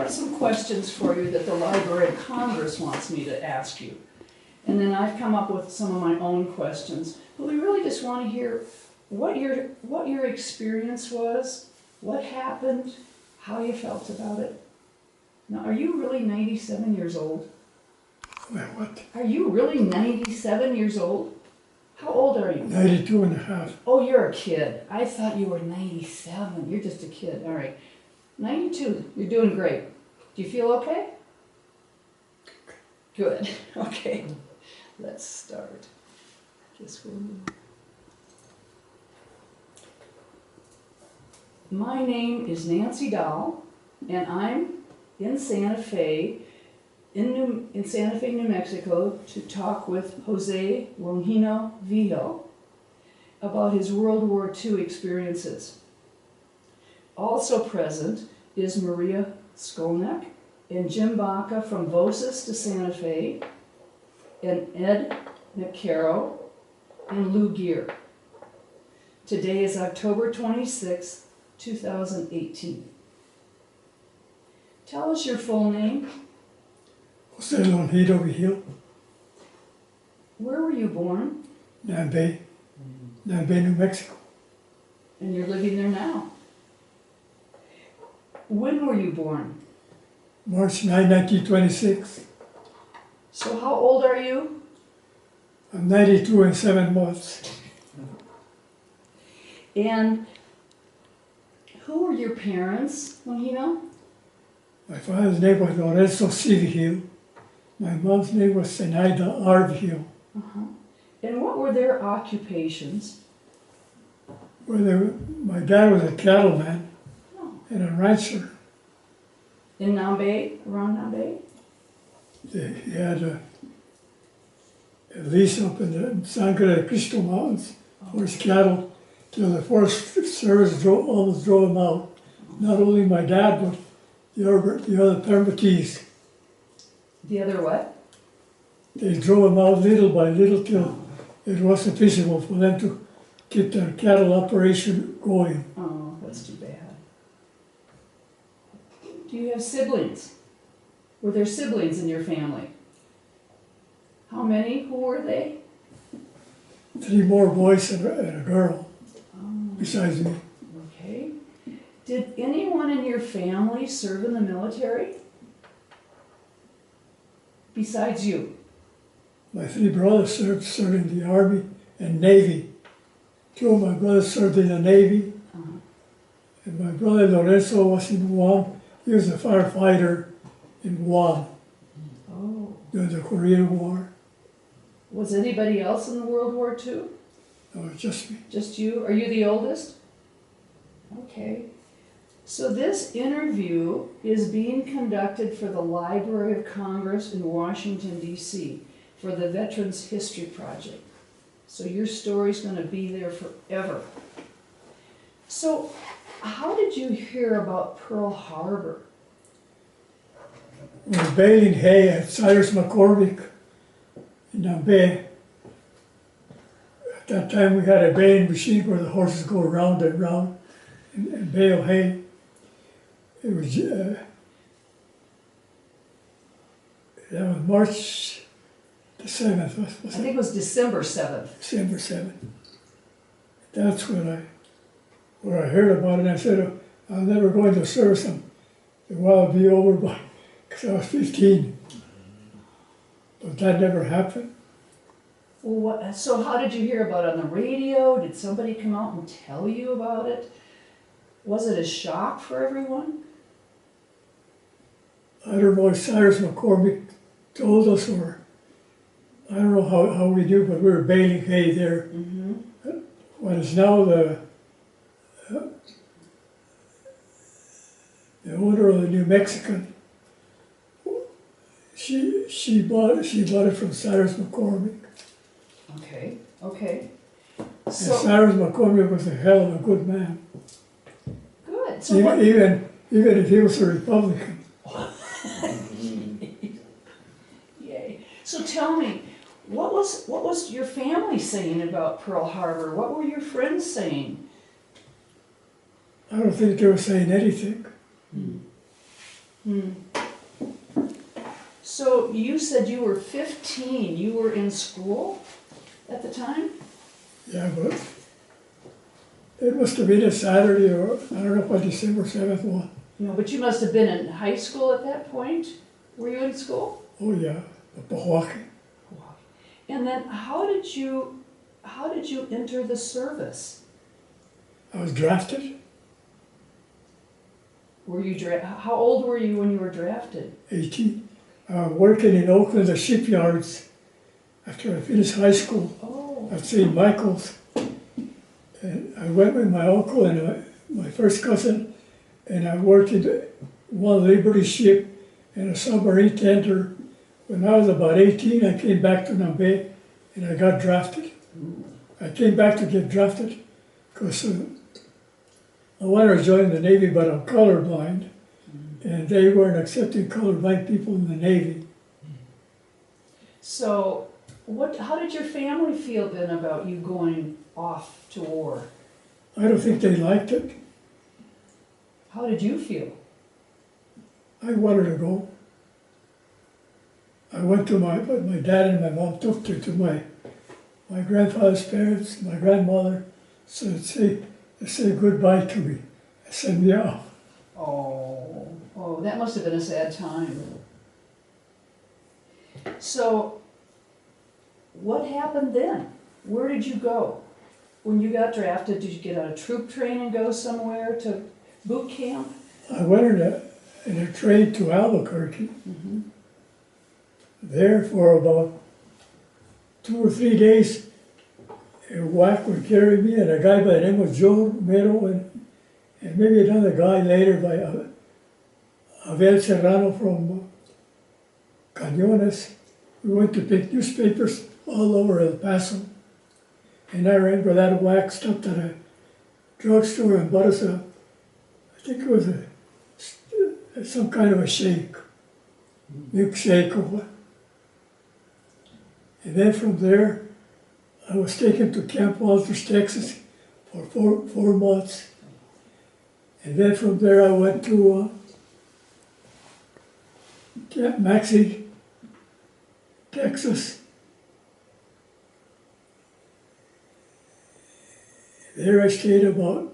have some questions for you that the Library of Congress wants me to ask you. And then I've come up with some of my own questions. But we really just want to hear what your experience was, what happened, how you felt about it. Now, are you really 97 years old? Well, what? Are you really 97 years old? How old are you? 92 and a half. Oh, you're a kid. I thought you were 97. You're just a kid. All right. 92. You're doing great. Do you feel okay? Good. Okay. Let's start. My name is Nancy Dahl, and I'm in Santa Fe, in Santa Fe, New Mexico, to talk with Jose Longino Vigil about his World War II experiences. Also present is Maria Skolnick and Jim Baca from Voces to Santa Fe, and Ed McCarroll and Lou Gear. Today is October 26th, 2018. Tell us your full name. Jose Longino Vigil, Where were you born? Nambe, New Mexico. And you're living there now. When were you born? March 9, 1926. So how old are you? I'm 92 and 7 months. And who were your parents, Longino? My father's name was Lorenzo C. Vigil. My mom's name was Zenaida R. Vigil. And what were their occupations? My dad was a cattleman and a rancher. In Nambe, around Nambe? He had a lease up in the Sangre de Cristo Mountains for his cattle till the Forest Service almost drove him out. Not only my dad, but the other permittees. The other what? They drove him out little by little till it wasn't feasible for them to keep their cattle operation going. Oh, that's too bad. Do you have siblings? Were there siblings in your family? How many? Who were they? 3 more boys and a girl besides me. Okay. Did anyone in your family serve in the military? Besides you? My 3 brothers served in the Army and Navy. 2 of my brothers served in the Navy. And my brother Lorenzo was in Guam. He was a firefighter in Guam during the Korean War. Was anybody else in the World War II? No, just me. Just you? Are you the oldest? Okay. So this interview is being conducted for the Library of Congress in Washington, D.C. for the Veterans History Project. So your story's going to be there forever. So how did you hear about Pearl Harbor? We were baling hay at Cyrus McCormick in Nambe. At that time we had a baling machine where the horses go round and round and bale hay. It was that was March the 7th, I think it was December 7th. December 7th. That's when I heard about it, and I said, I'm never going to serve them. The war will be over by, because I was 15. But that never happened. Well, so how did you hear about it? On the radio? Did somebody come out and tell you about it? Was it a shock for everyone? I don't know if Cyrus McCormick told us, or I don't know how we do, but we were baling hay there. What is now the owner of the New Mexican, she bought it from Cyrus McCormick. Okay, okay. And So, Cyrus McCormick was a hell of a good man. good. So what, Even if he was a Republican. yay. So tell me, what was your family saying about Pearl Harbor? What were your friends saying? I don't think they were saying anything. Hmm. So you said you were 15. You were in school at the time? Yeah, but it must have been a Saturday or, I don't know what December 7th was. No, but you must have been in high school at that point. Were you in school? Oh yeah, Milwaukee. And then how did you enter the service? I was drafted, Were you how old were you when you were drafted? 18. Working in Oakland, the shipyards, after I finished high school Oh. at St. Michael's. And I went with my uncle and my first cousin, and I worked in one Liberty ship and a submarine tender. When I was about 18, I came back to Nambe and I got drafted. I came back to get drafted because I wanted to join the Navy, but I'm colorblind, and they weren't accepting colorblind people in the Navy. So how did your family feel then about you going off to war? I don't think they liked it. How did you feel? I wanted to go. I went to but my dad and my mom took me to my grandfather's parents, my grandmother, so they say goodbye to me. I said, yeah. Oh, that must have been a sad time. So, what happened then? Where did you go? When you got drafted, did you get on a troop train and go somewhere to boot camp? I went in a train to Albuquerque. Mm-hmm. There for about 2 or 3 days, a whack would carry me, and a guy by the name of Joe Mero, and maybe another guy later by Abel Serrano from Cañones. We went to pick newspapers all over El Paso. And I remember that whack stopped at a drugstore and bought us I think it was some kind of a shake, milkshake or what. And then from there, I was taken to Camp Walters, Texas for 4 months. And then from there I went to Camp Maxie, Texas. There I stayed about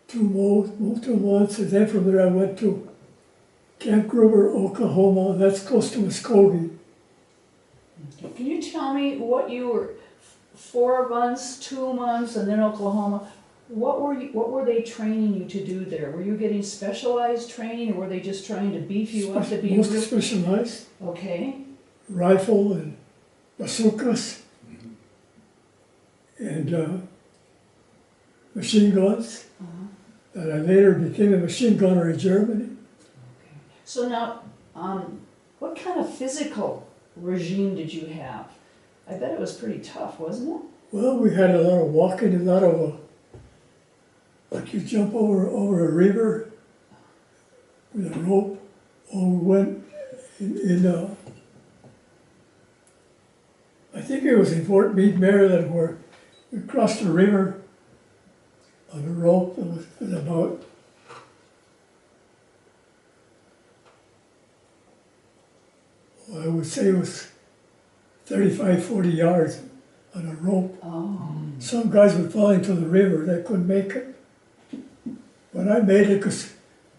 2 months, and then from there I went to Camp Gruber, Oklahoma. That's close to Muskogee. Can you tell me what you were, 4 months, 2 months, and then Oklahoma? What were they training you to do there? Were you getting specialized training, or were they just trying to beef you up to be Most specialized. Okay. Rifle and bazookas and machine guns. That I later became a machine gunner in Germany. So now, what kind of physical regime did you have? I bet it was pretty tough, wasn't it? Well, we had a lot of walking, a lot of like you jump over a river with a rope, or we went in I think it was in Fort Meade, Maryland, where we crossed the river on a rope that was about I would say it was 35, 40 yards on a rope. Oh. Some guys would fall into the river, they couldn't make it. But I made it because,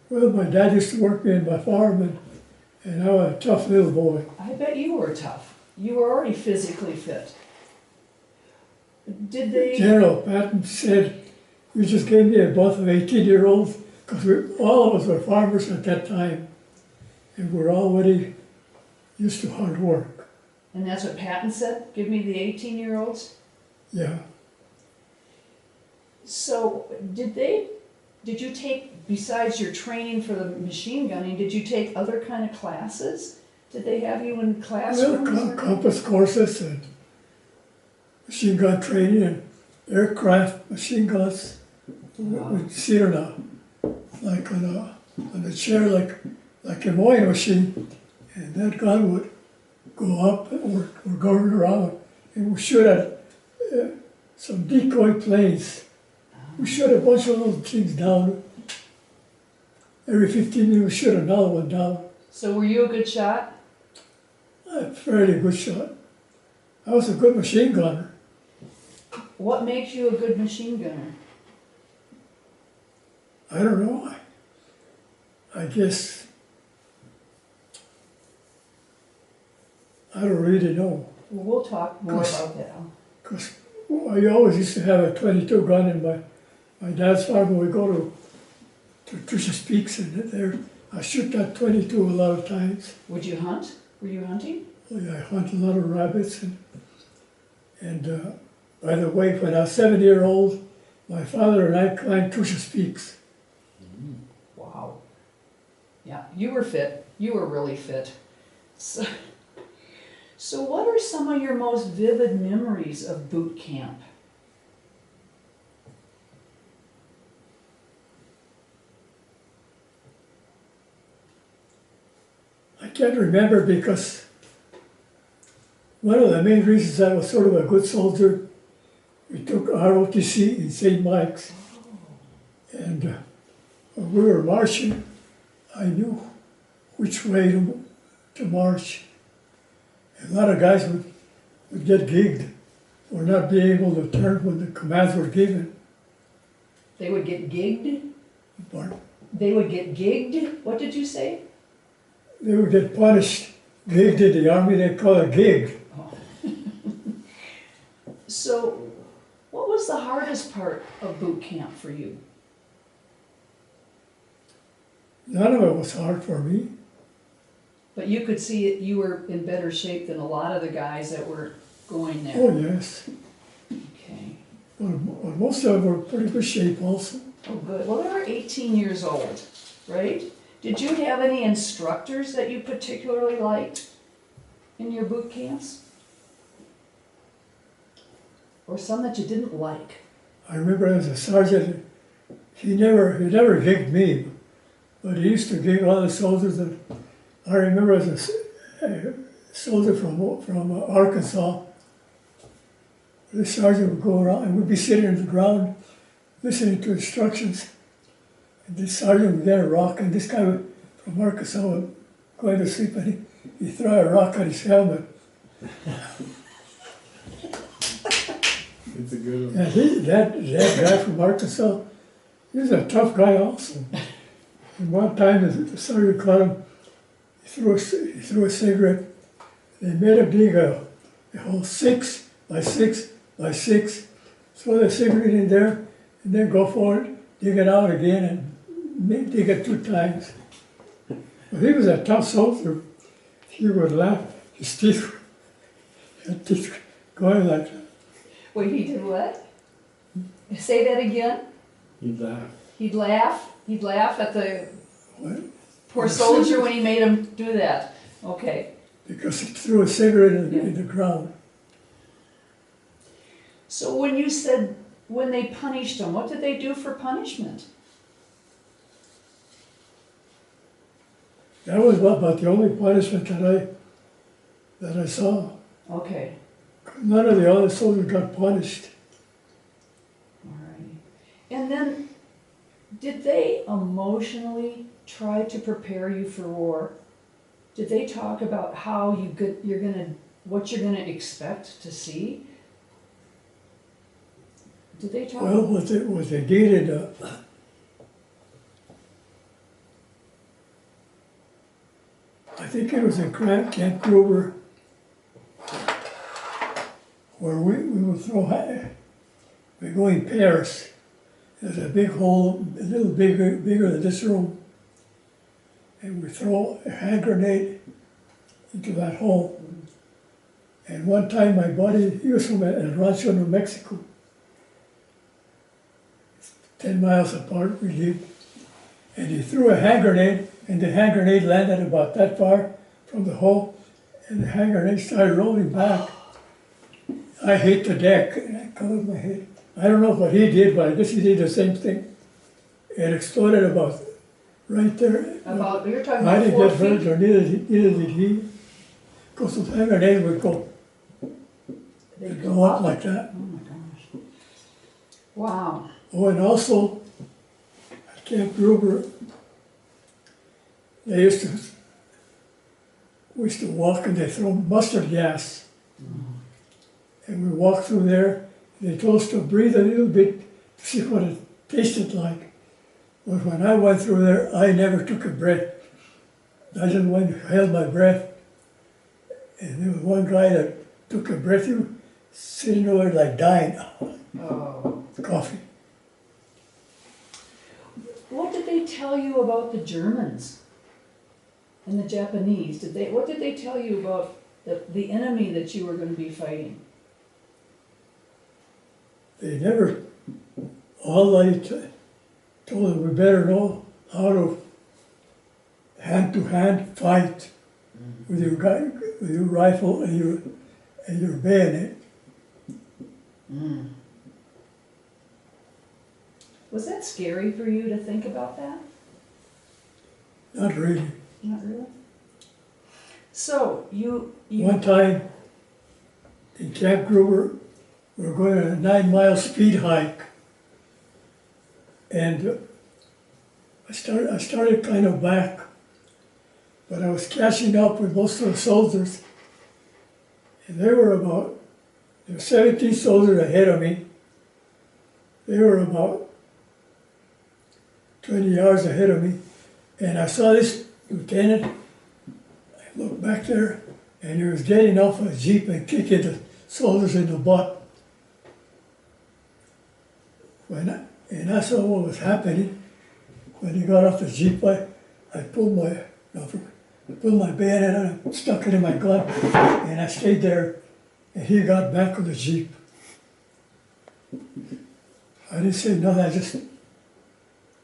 well, my dad used to work me in my farm, and I was a tough little boy. I bet you were tough. You were already physically fit. Did they... General Patton said, you just gave me a bunch of 18-year-olds, because all of us were farmers at that time, and we're already used to hard work. And that's what Patton said? Give me the 18-year-olds? Yeah. So, did you take, besides your training for the machine gunning, did you take other kind of classes? Did they have you in classrooms? Well, compass courses and machine gun training and aircraft machine guns. We'd sit on a chair like a mowing machine, and that gun would go up or go around, and we shoot at some decoy planes. We shot a bunch of little things down, every 15 minutes we shoot another one down. So were you a good shot? A fairly good shot. I was a good machine gunner. What makes you a good machine gunner? I don't know. I guess, I don't really know. Well, we'll talk more about that. Because I always used to have a 22 gun in my dad's farm when we go to Trish's Peaks, and there I shoot that 22 a lot of times. Would you hunt? Were you hunting? I hunt a lot of rabbits, and by the way, when I was 7-year-old, my father and I climbed Trish's Peaks. Wow. Yeah, you were fit. You were really fit. So what are some of your most vivid memories of boot camp? I can't remember because one of the main reasons I was sort of a good soldier, we took ROTC in St. Mike's, and when we were marching, I knew which way to march. A lot of guys would get gigged for not being able to turn when the commands were given. They would get gigged? But They would get gigged? What did you say? they would get punished. Gigged in the army, they call it gig. So what was the hardest part of boot camp for you? None of it was hard for me. But you could see it, you were in better shape than a lot of the guys that were going there. Oh, yes. Okay. But most of them were in pretty good shape also. Oh, good. Well, they were 18 years old, right? Did you have any instructors that you particularly liked in your boot camps? Or some that you didn't like? I remember as a sergeant, he never gigged me, but he used to gig all the soldiers. That I remember as a soldier from Arkansas, the sergeant would go around and we'd be sitting on the ground listening to instructions. And this sergeant would get a rock, and this guy from Arkansas would go to sleep, and he'd throw a rock at his helmet. It's a good one. And that guy from Arkansas, he was a tough guy also. And one time the sergeant caught him, he threw a cigarette. They made him dig a hole 6 by 6 by 6, throw the cigarette in there, and then go for it, dig it out again, and dig it 2 times. But he was a tough soldier. He would laugh, his teeth going like that. Wait, he did what? Say that again? He'd laugh. He'd laugh? He'd laugh at the What? poor soldier when he made him do that? Okay. Because he threw a cigarette in the ground. So when you said when they punished him, what did they do for punishment? That was about the only punishment that I saw. Okay. None of the other soldiers got punished. Alrighty. And then, did they emotionally try to prepare you for war? Did they talk about how what you're gonna expect to see? Did they talk? Well, what they did, I think it was in Camp Gruber, where we would throw, we go in pairs. There's a big hole, a little bigger than this room, and we throw a hand grenade into that hole. And one time my buddy, he was from El Rancho, New Mexico, 10 miles apart we lived, and he threw a hand grenade, and the hand grenade landed about that far from the hole, and the hand grenade started rolling back. I hit the deck, and I covered my head. I don't know what he did, but I guess he did the same thing. It exploded about right there. You're talking I about didn't 4 get hurt, feet? or neither did he. Because the hand grenade would They go up like that. Oh my gosh. Wow. Oh, and also, at Camp Gruber, we used to walk and they throw mustard gas. And we walked through there, they told us to breathe a little bit to see what it tasted like. But when I went through there, I never took a breath. I just went, held my breath. And there was one guy that took a breath, he was sitting over there like dying. Oh. Coffee. What did they tell you about the Germans and the Japanese? What did they tell you about the enemy that you were going to be fighting? They never, all I told them, we better know how to hand-to-hand fight with your rifle and your bayonet. Mm. Was that scary for you to think about that? Not really. Not really? So, you One time in Camp Gruber, we were going on a 9-mile speed hike. And I started kind of back, but I was catching up with most of the soldiers. And there were 17 soldiers ahead of me. They were about 20 yards ahead of me. And I saw this lieutenant. I looked back there, and he was getting off a jeep and kicking the soldiers in the butt. And I saw what was happening. When he got off the jeep, I pulled my bayonet and I stuck it in my gun, and I stayed there, and he got back on the jeep. I didn't say nothing, I just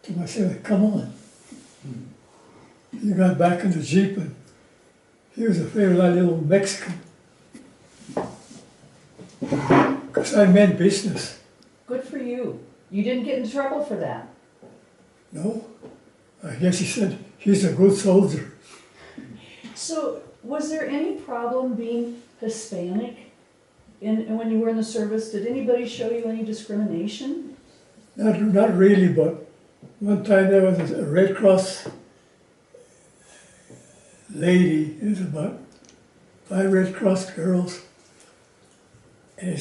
told myself, come on. He got back in the jeep, and he was afraid of that little Mexican. Because I meant business. Good for you. You didn't get in trouble for that. No, I guess he said he's a good soldier. So, was there any problem being Hispanic when you were in the service? Did anybody show you any discrimination? Not really, but one time there was a Red Cross lady, it was about 5 Red Cross girls, and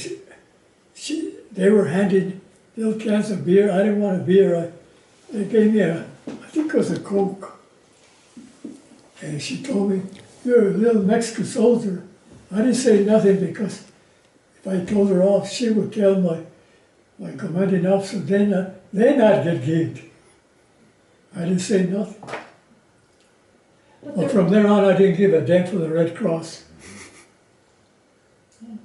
they were handing little cans of beer. I didn't want a beer. They gave me I think it was a Coke. And she told me, you're a little Mexican soldier. I didn't say nothing because if I told her off, she would tell my commanding officer, then I'd get gigged. I didn't say nothing. But from there on, I didn't give a damn for the Red Cross. Yeah.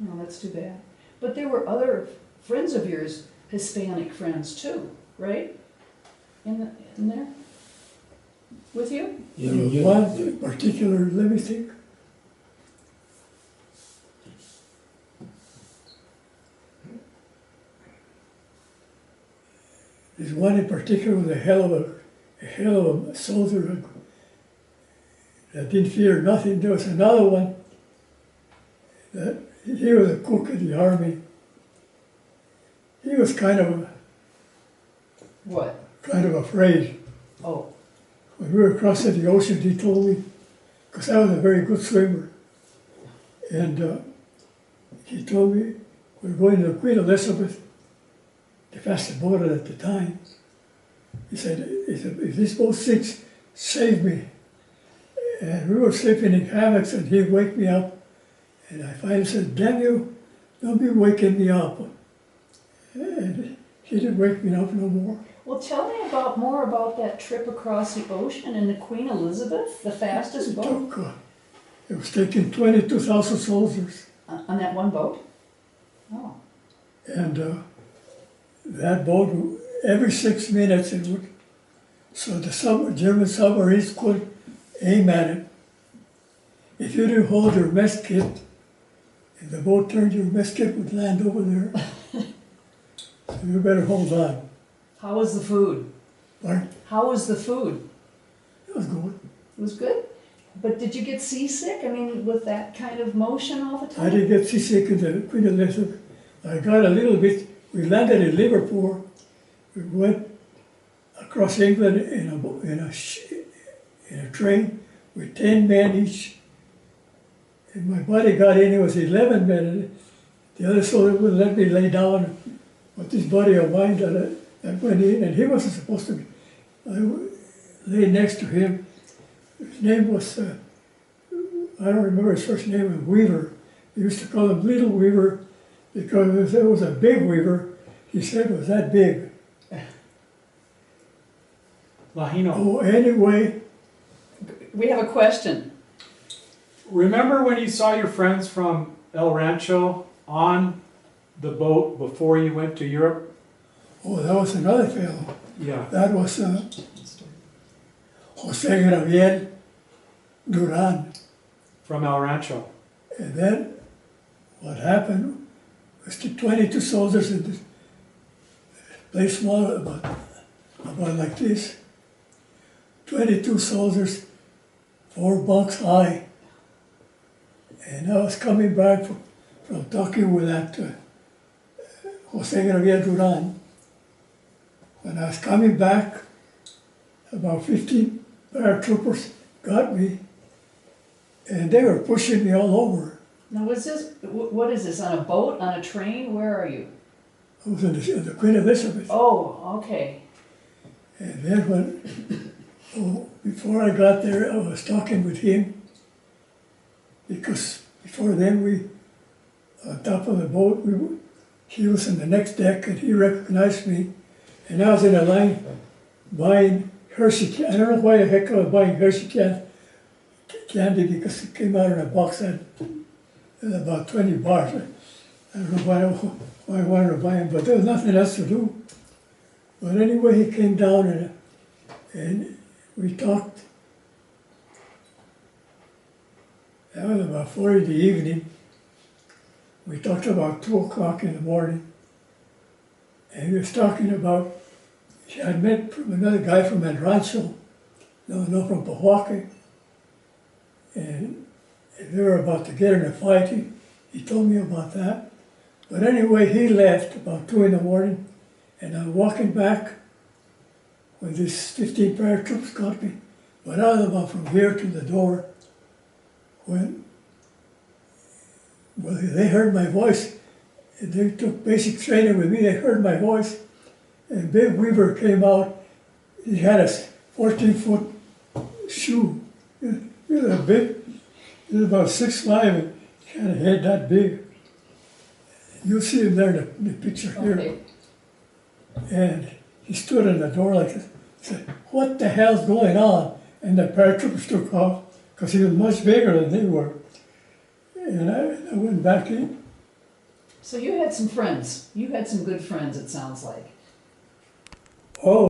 No, that's too bad. But there were other friends of yours, Hispanic friends too, right? In there? With you? There was one in particular, let me think. There's one in particular with a hell of a soldier that didn't fear nothing. There was another one that he was a cook in the army. He was kind of afraid. Oh. When we were crossing the ocean, he told me, because I was a very good swimmer, and he told me, we were going to the Queen Elizabeth, the fastest boat at the time. He said, if this boat sinks, save me. And we were sleeping in hammocks, and he'd wake me up, and I finally said, damn you, don't be waking me up. And he didn't wake me up no more. Well, tell me more about that trip across the ocean in the Queen Elizabeth, the fastest boat. It was taking 22,000 soldiers. On that one boat? Oh. And that boat, every 6 minutes it would, so the German submarines could aim at it. If you didn't hold your mess kit, if the boat turned, your mess kit would land over there. So you better hold on. How was the food? Pardon? How was the food? It was good. It was good? But did you get seasick? I mean, with that kind of motion all the time? I didn't get seasick in the Queen Elizabeth. I got a little bit. We landed in Liverpool. We went across England in a train with 10 men each. And my buddy got in, it was 11 men, and the other soldier wouldn't let me lay down. But this buddy of mine that went in, and he wasn't supposed to be. I lay next to him. His name was, I don't remember his first name, was Weaver. They used to call him Little Weaver because if there was a big Weaver, he said it was that big. Longino, Oh, anyway, We have a question. remember when you saw your friends from El Rancho on the boat before you went to Europe? oh, that was another fellow. Yeah. That was Jose Vigil Duran. From El Rancho. And then what happened was the 22 soldiers in this place small, about like this. 22 soldiers, 4 bunks high. And I was coming back from talking with that Jose Vigil Duran. When I was coming back, about 15 paratroopers got me, and they were pushing me all over. Now, what is this, on a boat, on a train? Where are you? I was in the Queen Elizabeth. Oh, okay. And then before I got there, I was talking with him, because before then on top of the boat, he was in the next deck and he recognized me. And I was in a line buying Hershey candy. I don't know why the heck I was buying Hershey candy, because it came out in a box at about 20 bars. I don't know why I wanted to buy them, but there was nothing else to do. But anyway, he came down and we talked. That was about 4 in the evening. We talked about 2 o'clock in the morning. And he was talking about, he had met from another guy from El Rancho, no, from Milwaukee. And they were about to get in a fight. He told me about that. But anyway, he left about 2 in the morning, and I'm walking back when these 15 paratroops got me. But I was about from here to the door when, well, they heard my voice. They took basic training with me, they heard my voice. And Big Weaver came out. He had a 14-foot shoe. He was a big, he was about 6'5", and he had a head that big. You'll see him there in the picture here. Okay. And he stood in the door like this. He said, "What the hell's going on?" And the paratroopers took off, because he was much bigger than they were. And I went back in. So you had some friends. You had some good friends, it sounds like. Oh.